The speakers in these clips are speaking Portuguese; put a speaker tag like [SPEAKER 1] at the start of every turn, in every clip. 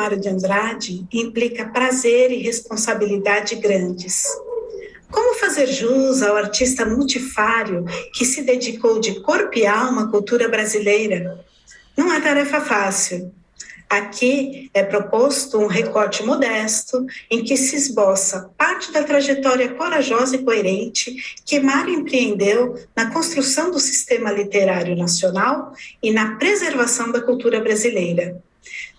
[SPEAKER 1] Mário de Andrade implica prazer e responsabilidade grandes. Como fazer jus ao artista multifário que se dedicou de corpo e alma à cultura brasileira? Não é tarefa fácil. Aqui é proposto um recorte modesto em que se esboça parte da trajetória corajosa e coerente que Mário empreendeu na construção do sistema literário nacional e na preservação da cultura brasileira.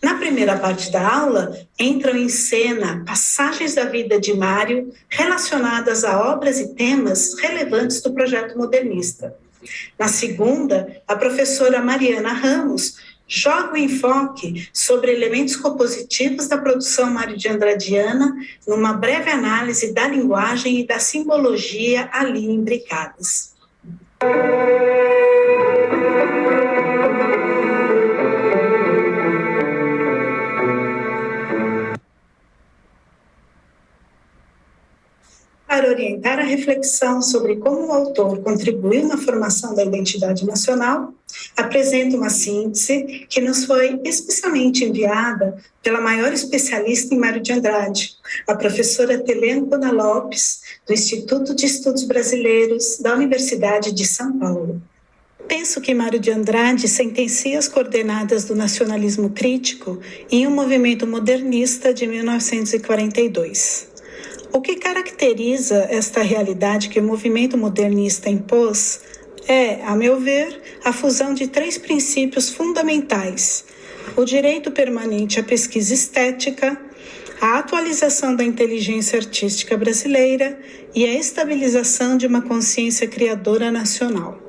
[SPEAKER 1] Na primeira parte da aula, entram em cena passagens da vida de Mário relacionadas a obras e temas relevantes do projeto modernista. Na segunda, a professora Mariana Ramos joga o enfoque sobre elementos compositivos da produção Mário de Andradiana numa breve análise da linguagem e da simbologia ali imbricadas. Para orientar a reflexão sobre como o autor contribuiu na formação da identidade nacional, apresento uma síntese que nos foi especialmente enviada pela maior especialista em Mário de Andrade, a professora Telêmaco Lopes, do Instituto de Estudos Brasileiros da Universidade de São Paulo. Penso que Mário de Andrade sentencia as coordenadas do nacionalismo crítico em um movimento modernista de 1942. O que caracteriza esta realidade que o movimento modernista impôs é, a meu ver, a fusão de três princípios fundamentais: o direito permanente à pesquisa estética, a atualização da inteligência artística brasileira e a estabilização de uma consciência criadora nacional.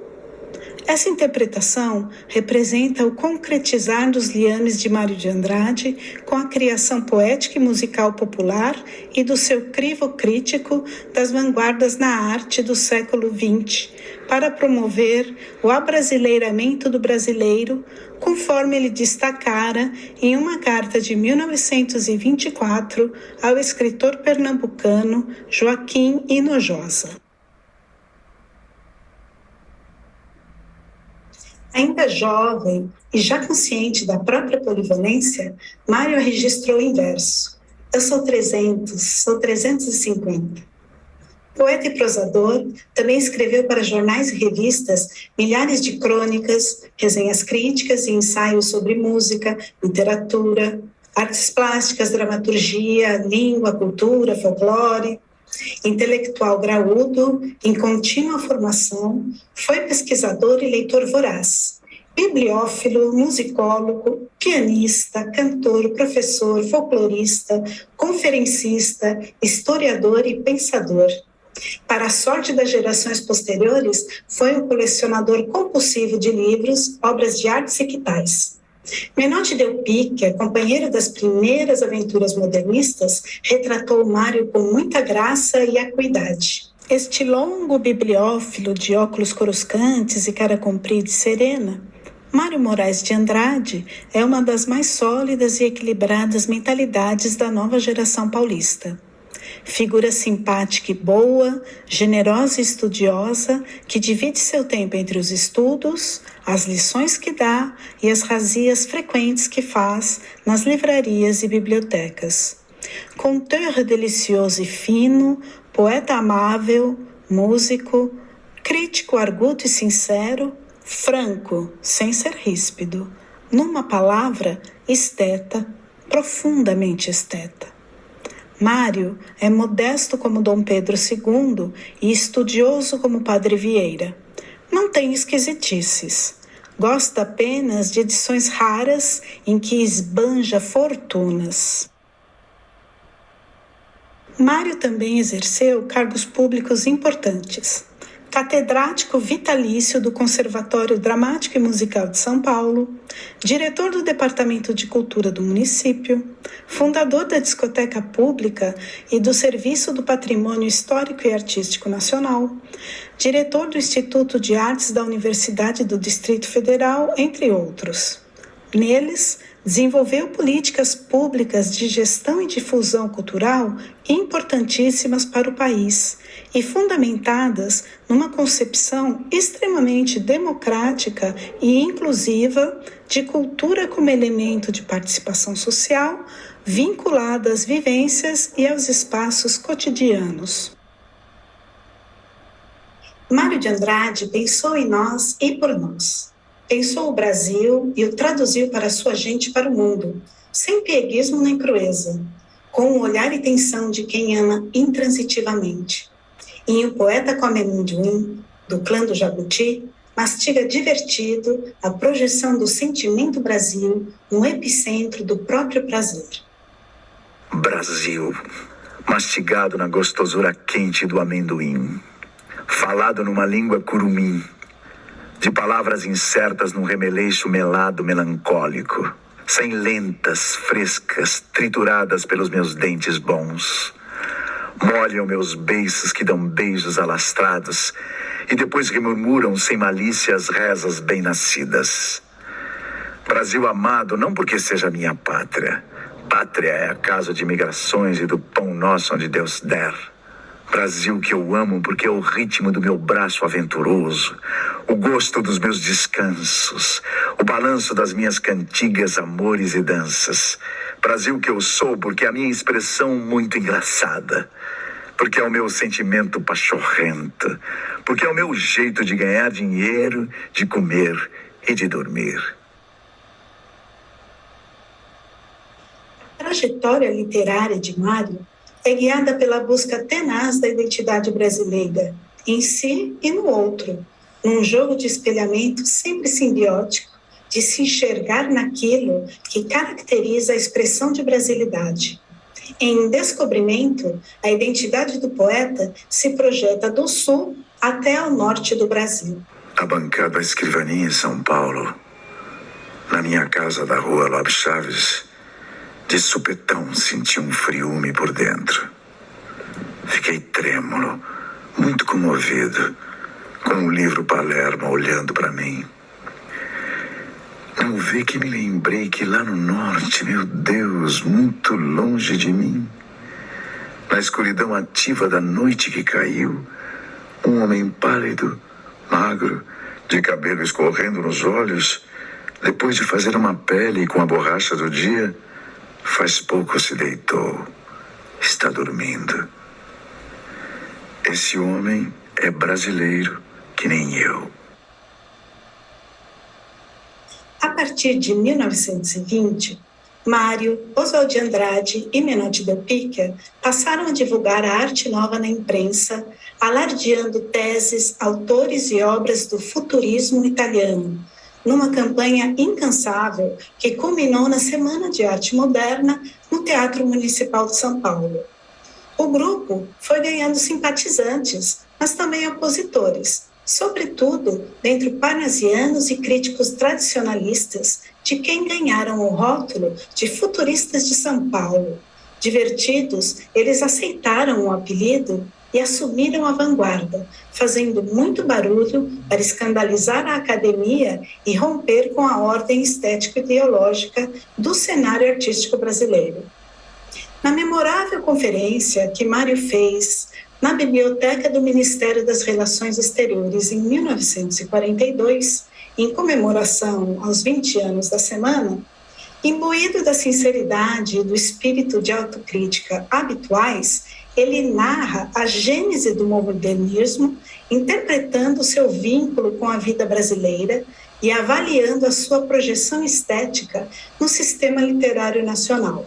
[SPEAKER 1] Essa interpretação representa o concretizar dos liames de Mário de Andrade com a criação poética e musical popular e do seu crivo crítico das vanguardas na arte do século XX, para promover o abrasileiramento do brasileiro, conforme ele destacara em uma carta de 1924 ao escritor pernambucano Joaquim Hinojosa. Ainda jovem e já consciente da própria polivalência, Mário registrou em verso: eu sou 300, sou 350. Poeta e prosador, também escreveu para jornais e revistas milhares de crônicas, resenhas críticas e ensaios sobre música, literatura, artes plásticas, dramaturgia, língua, cultura, folclore. Intelectual graúdo, em contínua formação, foi pesquisador e leitor voraz, bibliófilo, musicólogo, pianista, cantor, professor, folclorista, conferencista, historiador e pensador. Para a sorte das gerações posteriores, foi um colecionador compulsivo de livros, obras de artes e quitais. Menotti Del Pique, companheiro das primeiras aventuras modernistas, retratou Mário com muita graça e acuidade. Este longo bibliófilo de óculos coruscantes e cara comprida e serena, Mário Moraes de Andrade é uma das mais sólidas e equilibradas mentalidades da nova geração paulista. Figura simpática e boa, generosa e estudiosa, que divide seu tempo entre os estudos, as lições que dá e as razzias frequentes que faz nas livrarias e bibliotecas. Conteur delicioso e fino, poeta amável, músico, crítico arguto e sincero, franco, sem ser ríspido. Numa palavra, esteta, profundamente esteta. Mário é modesto como Dom Pedro II e estudioso como Padre Vieira. Não tem esquisitices. Gosta apenas de edições raras em que esbanja fortunas. Mário também exerceu cargos públicos importantes. Catedrático vitalício do Conservatório Dramático e Musical de São Paulo, diretor do Departamento de Cultura do município, fundador da Discoteca Pública e do Serviço do Patrimônio Histórico e Artístico Nacional, diretor do Instituto de Artes da Universidade do Distrito Federal, entre outros. Neles, desenvolveu políticas públicas de gestão e difusão cultural importantíssimas para o país e fundamentadas numa concepção extremamente democrática e inclusiva de cultura como elemento de participação social, vinculada às vivências e aos espaços cotidianos. Mário de Andrade pensou em nós e por nós. Pensou o Brasil e o traduziu para sua gente e para o mundo, sem pieguismo nem crueza, com o olhar e tensão de quem ama intransitivamente. E o poeta come amendoim, do clã do Jabuti, mastiga divertido a projeção do sentimento Brasil no epicentro do próprio prazer.
[SPEAKER 2] Brasil, mastigado na gostosura quente do amendoim, falado numa língua curumim, de palavras incertas num remeleixo melado melancólico, sem lentas, frescas, trituradas pelos meus dentes bons. Molham meus beiços que dão beijos alastrados e depois remurmuram sem malícia as rezas bem-nascidas. Brasil amado, não porque seja minha pátria. Pátria é a casa de migrações e do pão nosso onde Deus der. Brasil que eu amo porque é o ritmo do meu braço aventuroso, o gosto dos meus descansos, o balanço das minhas cantigas, amores e danças. Brasil que eu sou porque é a minha expressão muito engraçada, porque é o meu sentimento pachorrento, porque é o meu jeito de ganhar dinheiro, de comer e de dormir.
[SPEAKER 1] A trajetória literária de Mário é guiada pela busca tenaz da identidade brasileira, em si e no outro, num jogo de espelhamento sempre simbiótico, de se enxergar naquilo que caracteriza a expressão de brasilidade. Em Descobrimento, a identidade do poeta se projeta do sul até ao norte do Brasil.
[SPEAKER 2] Abancado à escrivaninha em São Paulo, na minha casa da rua Lopes Chaves, de supetão senti um friume por dentro. Fiquei trêmulo, muito comovido, com o livro Palermo olhando para mim. Não vê que me lembrei que lá no norte, meu Deus, muito longe de mim, na escuridão ativa da noite que caiu, um homem pálido, magro, de cabelo escorrendo nos olhos, depois de fazer uma pele com a borracha do dia, faz pouco se deitou, está dormindo. Esse homem é brasileiro que nem eu.
[SPEAKER 1] A partir de 1920, Mário, Oswald de Andrade e Menotti Del Pica passaram a divulgar a arte nova na imprensa, alardeando teses, autores e obras do futurismo italiano, numa campanha incansável que culminou na Semana de Arte Moderna no Teatro Municipal de São Paulo. O grupo foi ganhando simpatizantes, mas também opositores, sobretudo dentre parnasianos e críticos tradicionalistas, de quem ganharam o rótulo de futuristas de São Paulo. Divertidos, eles aceitaram o apelido e assumiram a vanguarda, fazendo muito barulho para escandalizar a academia e romper com a ordem estético-ideológica do cenário artístico brasileiro. Na memorável conferência que Mário fez na Biblioteca do Ministério das Relações Exteriores em 1942, em comemoração aos 20 anos da Semana, imbuído da sinceridade e do espírito de autocrítica habituais, ele narra a gênese do modernismo, interpretando seu vínculo com a vida brasileira e avaliando a sua projeção estética no sistema literário nacional.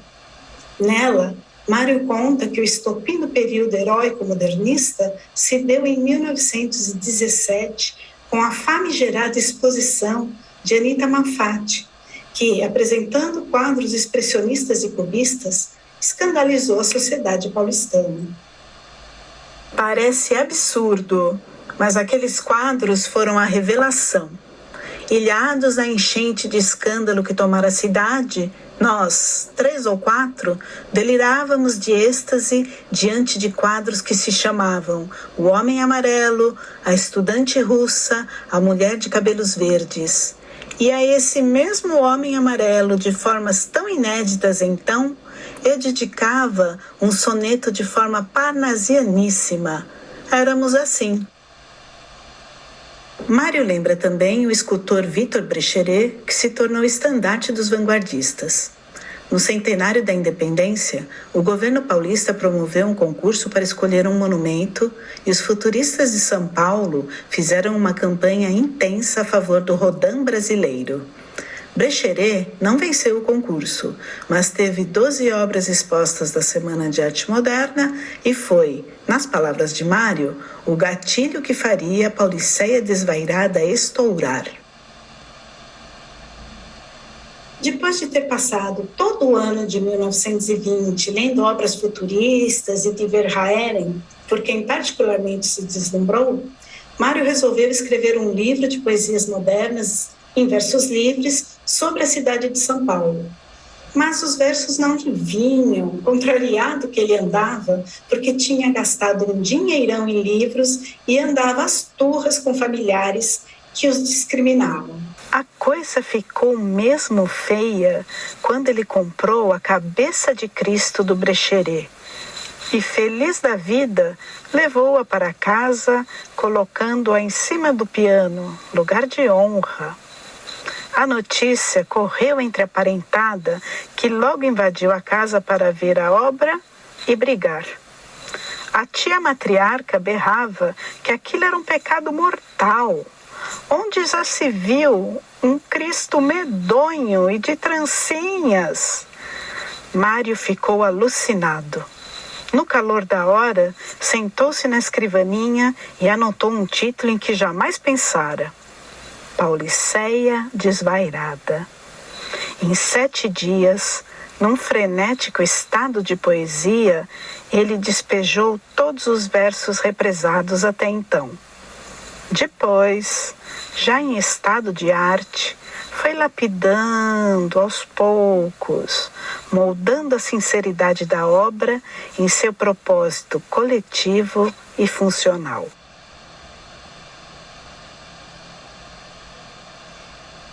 [SPEAKER 1] Nela, Mário conta que o estopim do período heróico modernista se deu em 1917 com a famigerada exposição de Anita Malfatti, que, apresentando quadros expressionistas e cubistas, escandalizou a sociedade paulistana. Parece absurdo, mas aqueles quadros foram a revelação. Ilhados na enchente de escândalo que tomara a cidade, nós, 3 ou 4, delirávamos de êxtase diante de quadros que se chamavam O Homem Amarelo, A Estudante Russa, A Mulher de Cabelos Verdes. E a esse mesmo homem amarelo, de formas tão inéditas então, eu dedicava um soneto de forma parnasianíssima. Éramos assim. Mário lembra também o escultor Victor Brecheret, que se tornou estandarte dos vanguardistas. No centenário da independência, o governo paulista promoveu um concurso para escolher um monumento e os futuristas de São Paulo fizeram uma campanha intensa a favor do Rodin brasileiro. Brecheret não venceu o concurso, mas teve 12 obras expostas da Semana de Arte Moderna e foi, nas palavras de Mário, o gatilho que faria a Pauliceia desvairada estourar. Depois de ter passado todo o ano de 1920 lendo obras futuristas e de Verhaeren, por quem particularmente se deslumbrou, Mário resolveu escrever um livro de poesias modernas em versos livres sobre a cidade de São Paulo. Mas os versos não lhe vinham, contrariado que ele andava, porque tinha gastado um dinheirão em livros e andava às turras com familiares que os discriminavam. A coisa ficou mesmo feia quando ele comprou a cabeça de Cristo do Brecheret e, feliz da vida, levou-a para casa, colocando-a em cima do piano, lugar de honra. A notícia correu entre a parentada, que logo invadiu a casa para ver a obra e brigar. A tia matriarca berrava que aquilo era um pecado mortal, onde já se viu um Cristo medonho e de trancinhas. Mário ficou alucinado. No calor da hora, sentou-se na escrivaninha e anotou um título em que jamais pensara: Pauliceia desvairada. Em 7 dias, num frenético estado de poesia, ele despejou todos os versos represados até então. Depois, já em estado de arte, foi lapidando aos poucos, moldando a sinceridade da obra em seu propósito coletivo e funcional.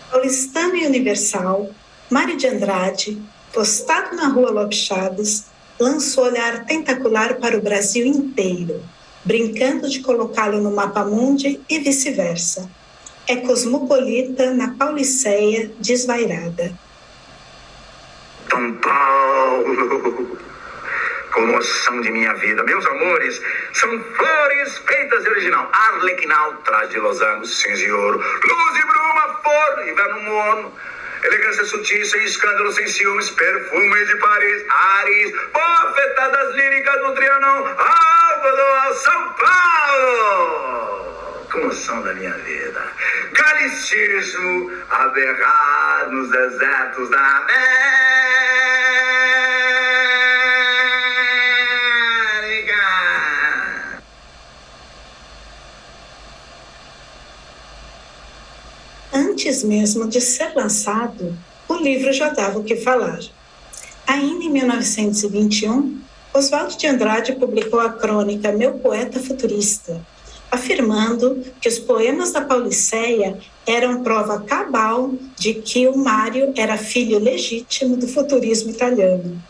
[SPEAKER 1] Paulistano e universal, Mário de Andrade, postado na rua Lopes Chaves, lançou olhar tentacular para o Brasil inteiro, brincando de colocá-lo no mapa-mundi e vice-versa. É cosmopolita na Pauliceia desvairada.
[SPEAKER 2] São Paulo, comoção de minha vida. Meus amores, são flores feitas de original. Arlequinal, traje de losango, cinza e ouro. Luz e bruma, forno, inverno morno. Elegância sutil, sem escândalo, sem ciúmes. Perfume de Paris, Ares. Bofetadas líricas do Trianon. Algodão, São Paulo. Comoção da minha vida. Galicismo a berrar nos desertos da América.
[SPEAKER 1] Antes mesmo de ser lançado, o livro já dava o que falar. Ainda em 1921, Oswald de Andrade publicou a crônica Meu Poeta Futurista, afirmando que os poemas da Pauliceia eram prova cabal de que o Mário era filho legítimo do futurismo italiano.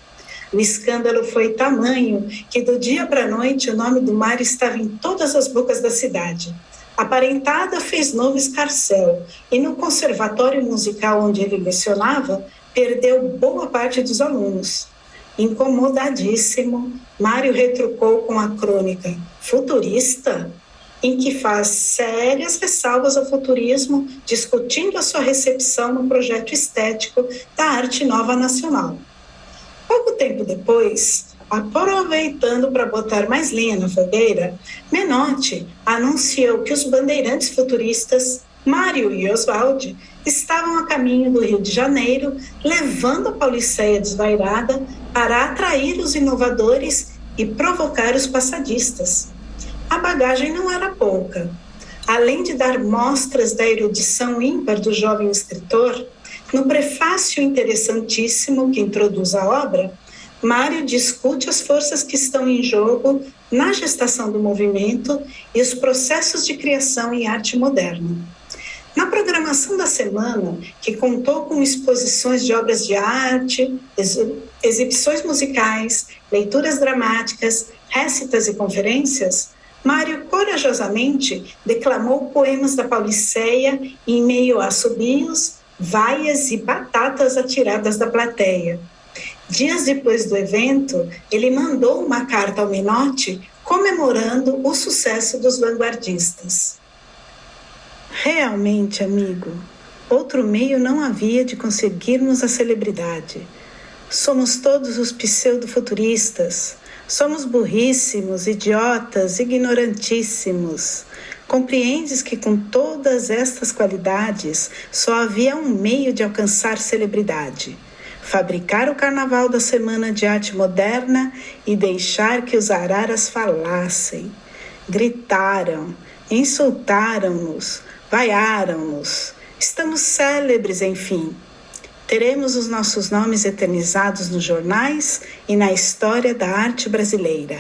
[SPEAKER 1] O escândalo foi tamanho que do dia para a noite o nome do Mário estava em todas as bocas da cidade. A parentada fez novo escarcéu e no conservatório musical onde ele lecionava, perdeu boa parte dos alunos. Incomodadíssimo, Mário retrucou com a crônica Futurista, em que faz sérias ressalvas ao futurismo, discutindo a sua recepção no projeto estético da Arte Nova Nacional. Pouco tempo depois, aproveitando para botar mais lenha na fogueira, Menotti anunciou que os bandeirantes futuristas, Mário e Oswald, estavam a caminho do Rio de Janeiro, levando a Pauliceia desvairada para atrair os inovadores e provocar os passadistas. A bagagem não era pouca. Além de dar mostras da erudição ímpar do jovem escritor, no prefácio interessantíssimo que introduz a obra, Mário discute as forças que estão em jogo na gestação do movimento e os processos de criação em arte moderna. Na programação da semana, que contou com exposições de obras de arte, exibições musicais, leituras dramáticas, récitas e conferências, Mário corajosamente declamou poemas da Pauliceia em meio a assobios, vaias e batatas atiradas da plateia. Dias depois do evento, ele mandou uma carta ao Menotti comemorando o sucesso dos vanguardistas. Realmente, amigo, outro meio não havia de conseguirmos a celebridade. Somos todos os pseudo-futuristas. Somos burríssimos, idiotas, ignorantíssimos. Compreendes que com todas estas qualidades só havia um meio de alcançar celebridade: fabricar o carnaval da Semana de Arte Moderna e deixar que os araras falassem. Gritaram, insultaram-nos, vaiaram-nos. Estamos célebres, enfim. Teremos os nossos nomes eternizados nos jornais e na história da arte brasileira.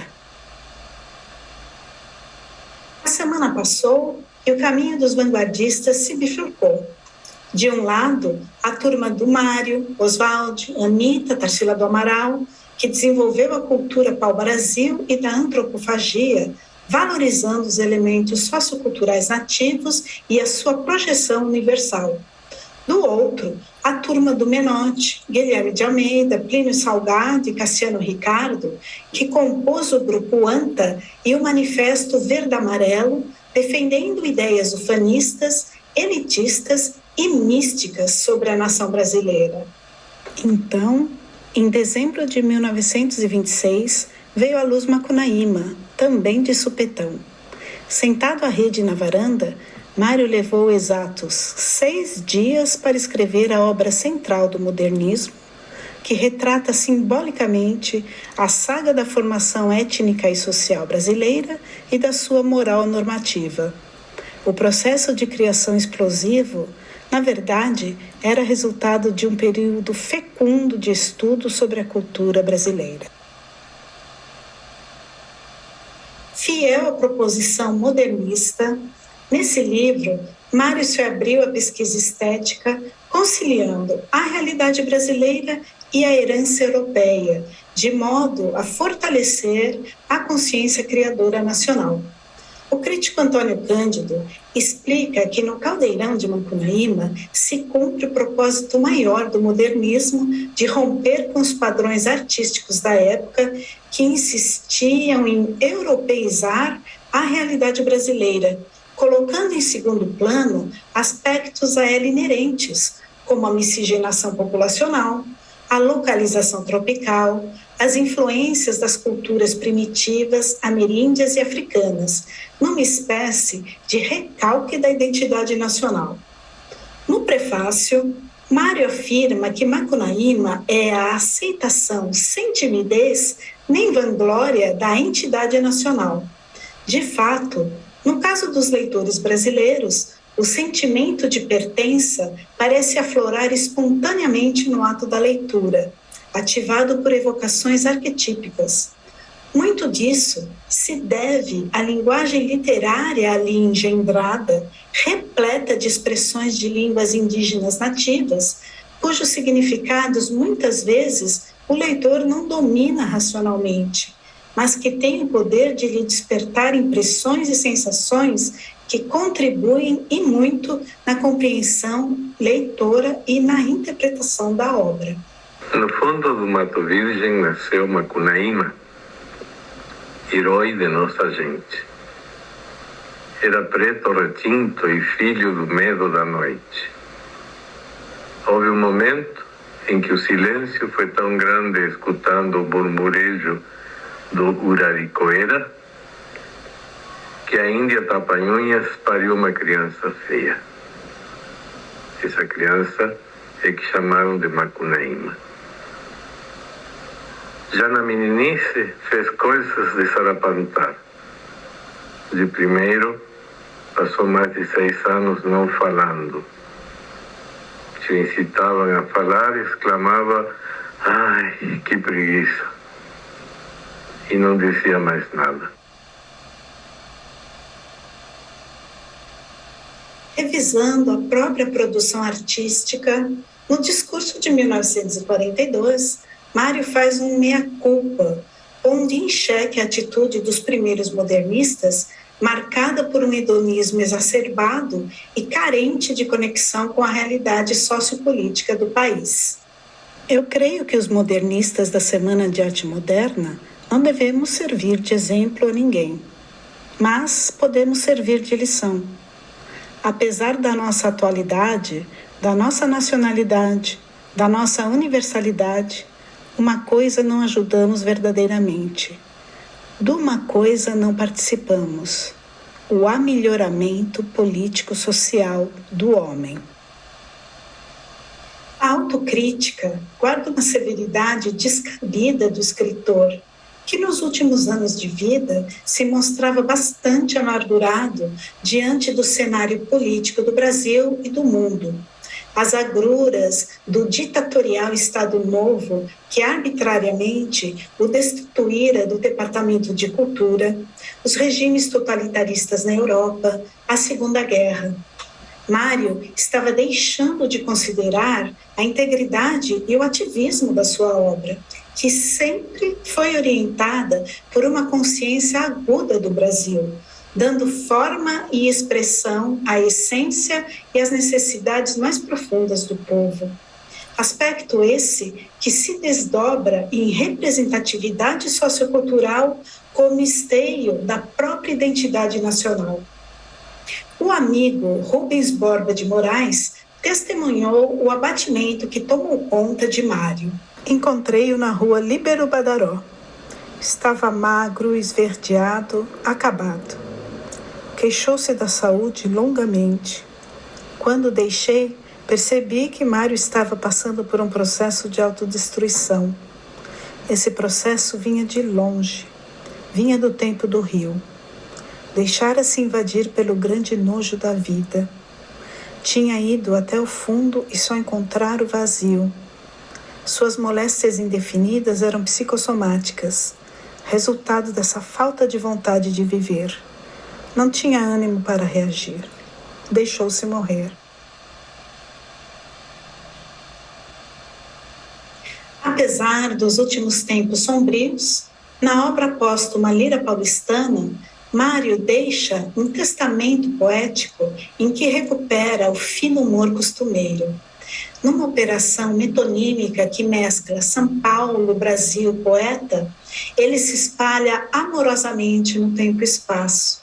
[SPEAKER 1] A semana passou e o caminho dos vanguardistas se bifurcou. De um lado, a turma do Mário, Oswaldo, Anita, Tarsila do Amaral, que desenvolveu a cultura pau-brasil e da antropofagia, valorizando os elementos socioculturais nativos e a sua projeção universal. Do outro, a turma do Menotti, Guilherme de Almeida, Plínio Salgado e Cassiano Ricardo, que compôs o grupo ANTA e o Manifesto Verde-Amarelo, defendendo ideias ufanistas, elitistas e místicas sobre a nação brasileira. Então, em dezembro de 1926, veio à luz Macunaíma, também de supetão. Sentado à rede na varanda, Mário levou exatos 6 dias para escrever a obra central do modernismo, que retrata simbolicamente a saga da formação étnica e social brasileira e da sua moral normativa. O processo de criação explosivo, na verdade, era resultado de um período fecundo de estudo sobre a cultura brasileira. Fiel à proposição modernista, nesse livro, Mário se abriu à pesquisa estética, conciliando a realidade brasileira e a herança europeia, de modo a fortalecer a consciência criadora nacional. O crítico Antônio Cândido explica que no caldeirão de Macunaíma se cumpre o propósito maior do modernismo de romper com os padrões artísticos da época que insistiam em europeizar a realidade brasileira, colocando em segundo plano aspectos a ela inerentes, como a miscigenação populacional, a localização tropical, as influências das culturas primitivas, ameríndias e africanas, numa espécie de recalque da identidade nacional. No prefácio, Mário afirma que Macunaíma é a aceitação sem timidez nem vanglória da entidade nacional. De fato, no caso dos leitores brasileiros, o sentimento de pertença parece aflorar espontaneamente no ato da leitura, ativado por evocações arquetípicas. Muito disso se deve à linguagem literária ali engendrada, repleta de expressões de línguas indígenas nativas, cujos significados muitas vezes o leitor não domina racionalmente, mas que tem o poder de lhe despertar impressões e sensações que contribuem e muito na compreensão leitora e na interpretação da obra.
[SPEAKER 3] No fundo do Mato Virgem nasceu Macunaíma, herói de nossa gente. Era preto retinto e filho do medo da noite. Houve um momento em que o silêncio foi tão grande, escutando o murmurejo do Uraricoera, que a Índia Tapanhunhas pariu uma criança feia. Essa criança é que chamaram de Macunaíma. Já na meninice fez coisas de sarapantar. De primeiro, passou mais de 6 anos não falando. Se o incitavam a falar, exclamava: "Ai, que preguiça!" E não dizia mais nada.
[SPEAKER 1] Revisando a própria produção artística, no discurso de 1942, Mário faz um meia-culpa, pondo em xeque a atitude dos primeiros modernistas, marcada por um hedonismo exacerbado e carente de conexão com a realidade sociopolítica do país. Eu creio que os modernistas da Semana de Arte Moderna não devemos servir de exemplo a ninguém, mas podemos servir de lição. Apesar da nossa atualidade, da nossa nacionalidade, da nossa universalidade, uma coisa não ajudamos verdadeiramente. De uma coisa não participamos: o amelhoramento político-social do homem. A autocrítica guarda uma severidade descabida do escritor, que nos últimos anos de vida se mostrava bastante amargurado diante do cenário político do Brasil e do mundo. As agruras do ditatorial Estado Novo, que arbitrariamente o destituíra do Departamento de Cultura, os regimes totalitaristas na Europa, a Segunda Guerra. Mário estava deixando de considerar a integridade e o ativismo da sua obra, que sempre foi orientada por uma consciência aguda do Brasil, dando forma e expressão à essência e às necessidades mais profundas do povo. Aspecto esse que se desdobra em representatividade sociocultural como esteio da própria identidade nacional. O amigo Rubens Borba de Moraes testemunhou o abatimento que tomou conta de Mário. Encontrei-o na rua Líbero Badaró. Estava magro, esverdeado, acabado. Queixou-se da saúde longamente. Quando o deixei, percebi que Mário estava passando por um processo de autodestruição. Esse processo vinha de longe, vinha do tempo do rio. Deixara-se invadir pelo grande nojo da vida. Tinha ido até o fundo e só encontrara o vazio. Suas moléstias indefinidas eram psicossomáticas, resultado dessa falta de vontade de viver. Não tinha ânimo para reagir. Deixou-se morrer. Apesar dos últimos tempos sombrios, na obra póstuma Lira Paulistana, Mário deixa um testamento poético em que recupera o fino humor costumeiro. Numa operação metonímica que mescla São Paulo, Brasil, poeta, ele se espalha amorosamente no tempo e espaço.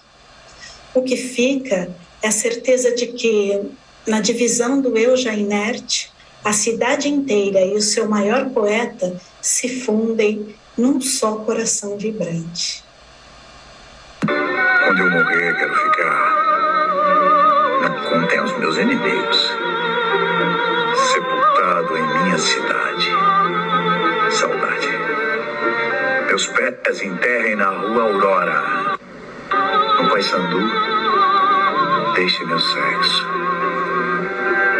[SPEAKER 1] O que fica é a certeza de que, na divisão do eu já inerte, a cidade inteira e o seu maior poeta se fundem num só coração vibrante.
[SPEAKER 2] Quando eu morrer, quero ficar. Não contem aos meus inimigos. Sepultado em minha cidade. Saudade. Meus pés enterrem na rua Aurora. No Paissandu, deixe meu sexo.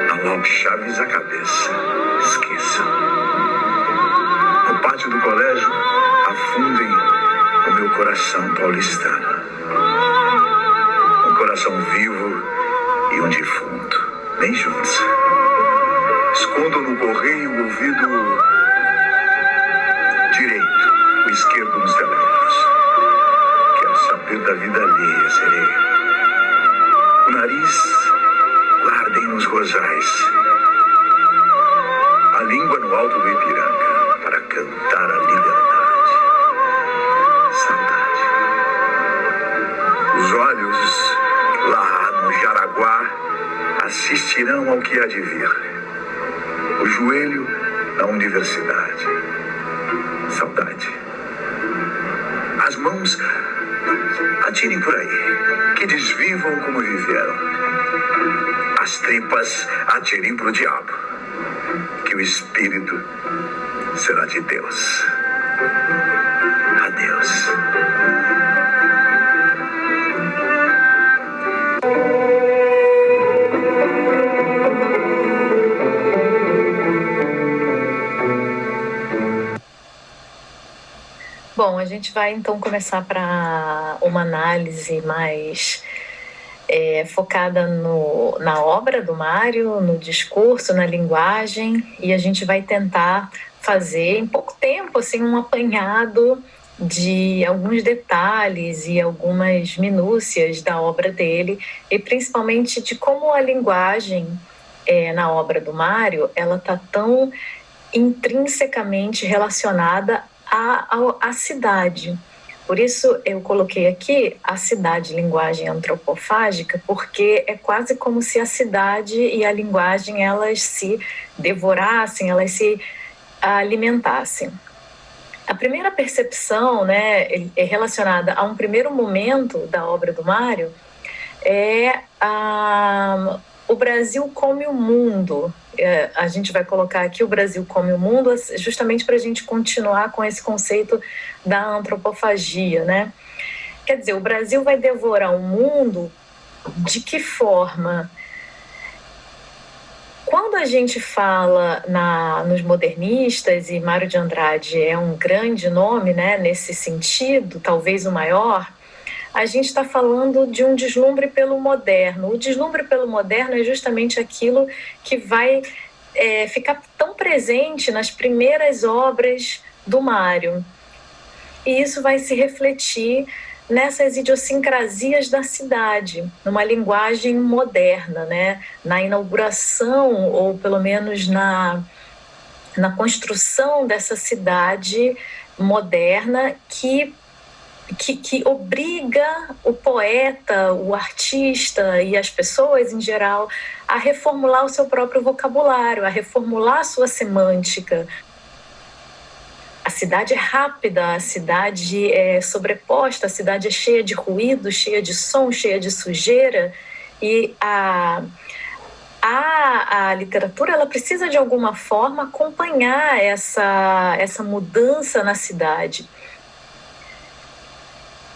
[SPEAKER 2] Não logo chaves a cabeça. Esqueça. No pátio do colégio, afundem o meu coração paulistano. Um coração vivo e um defunto, bem juntos. Escondam no correio o ouvido direito, o esquerdo nos telégrafos. Quero saber da vida alheia, sereia. O nariz, guardem nos rosais. A língua no alto do Ipiranga, para cantar a liberdade. Saudade. Os olhos, lá no Jaraguá, assistirão ao que há de vir. O joelho, à universidade. Saudade. As mãos, atirem por aí, que desvivam como viveram. As tripas, atirem pro diabo, que o espírito será de Deus. Adeus.
[SPEAKER 4] Bom, a gente vai então começar para uma análise mais focada na obra do Mário, no discurso, na linguagem, e a gente vai tentar fazer em pouco tempo assim, um apanhado de alguns detalhes e algumas minúcias da obra dele, e principalmente de como a linguagem na obra do Mário ela está tão intrinsecamente relacionada à cidade. Por isso eu coloquei aqui a cidade linguagem antropofágica, porque é quase como se a cidade e a linguagem elas se devorassem, elas se alimentassem. A primeira percepção, né, é relacionada a um primeiro momento da obra do Mário, é o Brasil come o mundo. A gente vai colocar aqui o Brasil come o mundo justamente para a gente continuar com esse conceito da antropofagia, né? Quer dizer, o Brasil vai devorar o mundo de que forma? Quando a gente fala nos modernistas, e Mário de Andrade é um grande nome, né, nesse sentido, talvez o maior, a gente está falando de um deslumbre pelo moderno. O deslumbre pelo moderno é justamente aquilo que vai ficar tão presente nas primeiras obras do Mário. E isso vai se refletir nessas idiosincrasias da cidade, numa linguagem moderna, né? Na inauguração, ou pelo menos na construção dessa cidade moderna que obriga o poeta, o artista e as pessoas em geral a reformular o seu próprio vocabulário, a reformular a sua semântica. A cidade é rápida, a cidade é sobreposta, a cidade é cheia de ruído, cheia de som, cheia de sujeira, e a literatura ela precisa de alguma forma acompanhar essa mudança na cidade.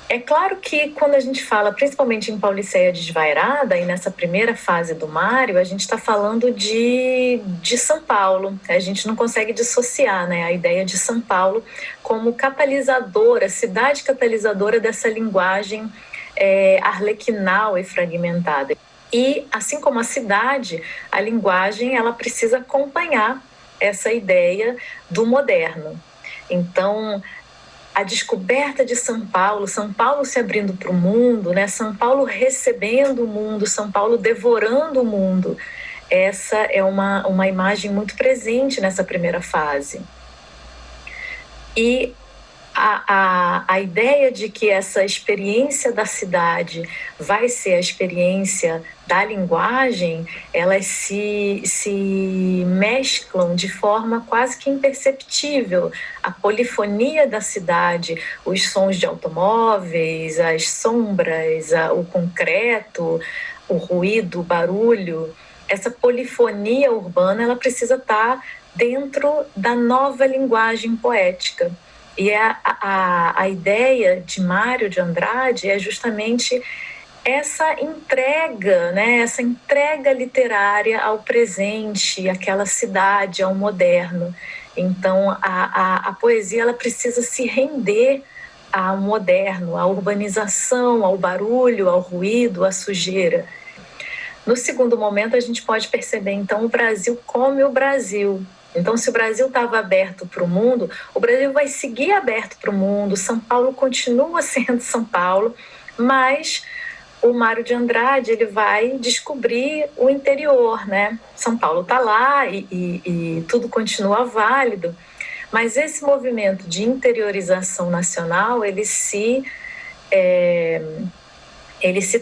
[SPEAKER 4] É claro que quando a gente fala, principalmente em Pauliceia Desvairada, e nessa primeira fase do Mário, a gente está falando de São Paulo. A gente não consegue dissociar, né, a ideia de São Paulo como catalisadora, cidade catalisadora dessa linguagem arlequinal e fragmentada. E, assim como a cidade, a linguagem ela precisa acompanhar essa ideia do moderno. Então, a descoberta de São Paulo se abrindo para o mundo, né? São Paulo recebendo o mundo, São Paulo devorando o mundo. Essa é uma imagem muito presente nessa primeira fase. E a ideia de que essa experiência da cidade vai ser a experiência da linguagem, elas se mesclam de forma quase que imperceptível. A polifonia da cidade, os sons de automóveis, as sombras, o concreto, o ruído, o barulho, essa polifonia urbana ela precisa estar dentro da nova linguagem poética. E a ideia de Mário de Andrade é justamente essa entrega, né? Essa entrega literária ao presente, àquela cidade, ao moderno. Então, a poesia ela precisa se render ao moderno, à urbanização, ao barulho, ao ruído, à sujeira. No segundo momento, a gente pode perceber, então, o Brasil como o Brasil. Então, se o Brasil estava aberto para o mundo, o Brasil vai seguir aberto para o mundo. São Paulo continua sendo São Paulo, mas o Mário de Andrade ele vai descobrir o interior, né? São Paulo está lá e tudo continua válido, mas esse movimento de interiorização nacional ele se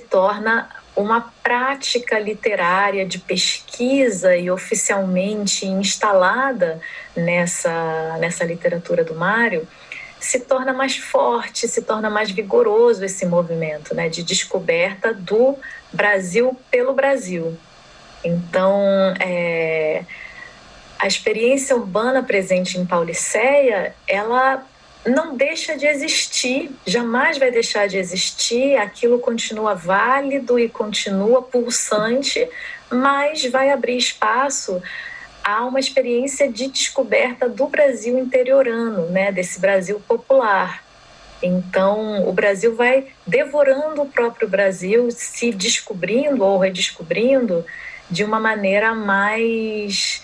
[SPEAKER 4] torna uma prática literária de pesquisa e oficialmente instalada nessa literatura do Mário, se torna mais forte, se torna mais vigoroso esse movimento, né, de descoberta do Brasil pelo Brasil. Então, a experiência urbana presente em Pauliceia, ela não deixa de existir, jamais vai deixar de existir, aquilo continua válido e continua pulsante, mas vai abrir espaço a uma experiência de descoberta do Brasil interiorano, né, desse Brasil popular. Então, o Brasil vai devorando o próprio Brasil, se descobrindo ou redescobrindo de uma maneira mais...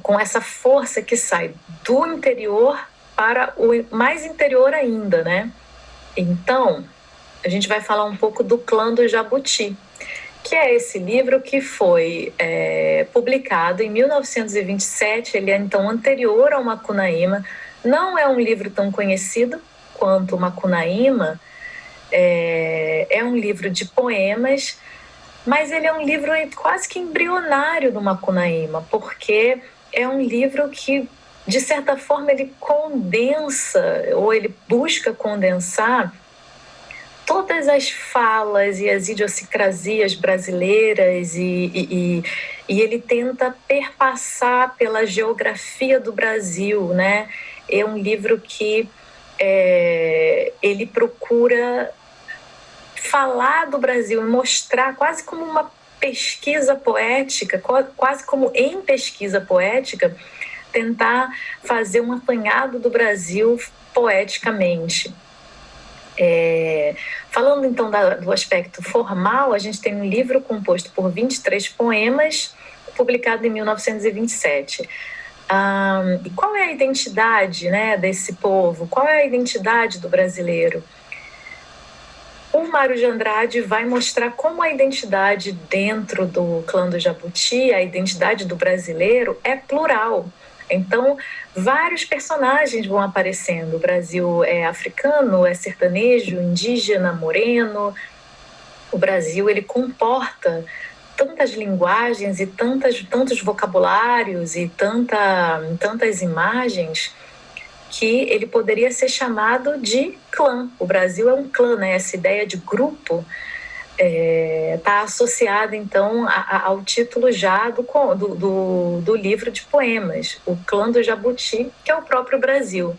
[SPEAKER 4] com essa força que sai do interior para o mais interior ainda, né? Então, a gente vai falar um pouco do Clã do Jabuti, que é esse livro que foi publicado em 1927, ele é então anterior ao Macunaíma. Não é um livro tão conhecido quanto o Macunaíma, é um livro de poemas, mas ele é um livro quase que embrionário do Macunaíma, porque é um livro que, de certa forma, ele condensa, ou ele busca condensar todas as falas e as idiosincrasias brasileiras e ele tenta perpassar pela geografia do Brasil, né? É um livro que ele procura falar do Brasil e mostrar quase como uma pesquisa poética, quase como em pesquisa poética, tentar fazer um apanhado do Brasil poeticamente. Falando então do aspecto formal, a gente tem um livro composto por 23 poemas, publicado em 1927. E qual é a identidade, né, desse povo? Qual é a identidade do brasileiro? O Mário de Andrade vai mostrar como a identidade dentro do Clã do Jabuti, a identidade do brasileiro, é plural. Então, vários personagens vão aparecendo. O Brasil é africano, é sertanejo, indígena, moreno. O Brasil, ele comporta tantas linguagens e tantos vocabulários e tantas imagens que ele poderia ser chamado de clã. O Brasil é um clã, né? Essa ideia de grupo está associada, então, ao título já do livro de poemas, O Clã do Jabuti, que é o próprio Brasil.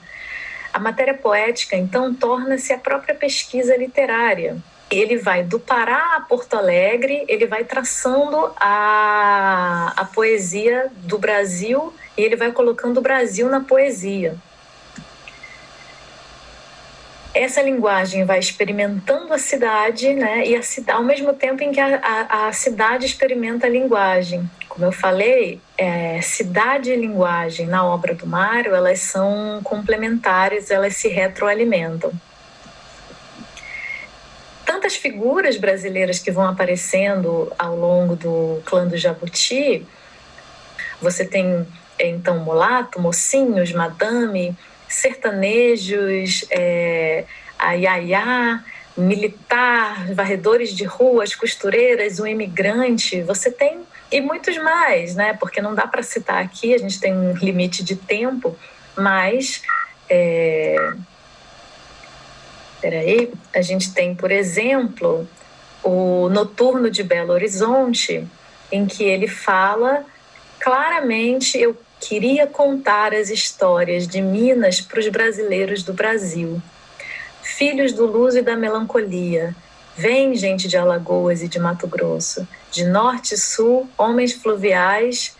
[SPEAKER 4] A matéria poética, então, torna-se a própria pesquisa literária. Ele vai do Pará a Porto Alegre, ele vai traçando a poesia do Brasil e ele vai colocando o Brasil na poesia. Essa linguagem vai experimentando a cidade, né? E ao mesmo tempo em que a cidade experimenta a linguagem. Como eu falei, cidade e linguagem na obra do Mário, elas são complementares, elas se retroalimentam. Tantas figuras brasileiras que vão aparecendo ao longo do Clã do Jabuti. Você tem, então, mulato, mocinhos, madame, sertanejos, a iaiá, militar, varredores de ruas, costureiras, um imigrante, você tem, e muitos mais, né? Porque não dá para citar aqui, a gente tem um limite de tempo, mas a gente tem, por exemplo, o Noturno de Belo Horizonte, em que ele fala claramente: eu queria contar as histórias de Minas para os brasileiros do Brasil. Filhos do luso e da melancolia, vem gente de Alagoas e de Mato Grosso, de norte e sul, homens fluviais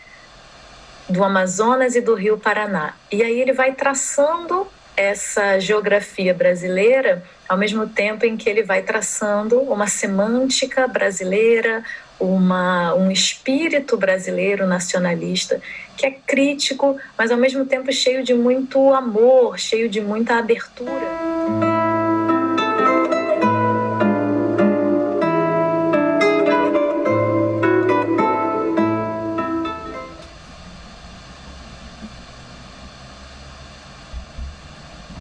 [SPEAKER 4] do Amazonas e do Rio Paraná. E aí ele vai traçando essa geografia brasileira, ao mesmo tempo em que ele vai traçando uma semântica brasileira, um espírito brasileiro nacionalista, que é crítico, mas ao mesmo tempo cheio de muito amor, cheio de muita abertura.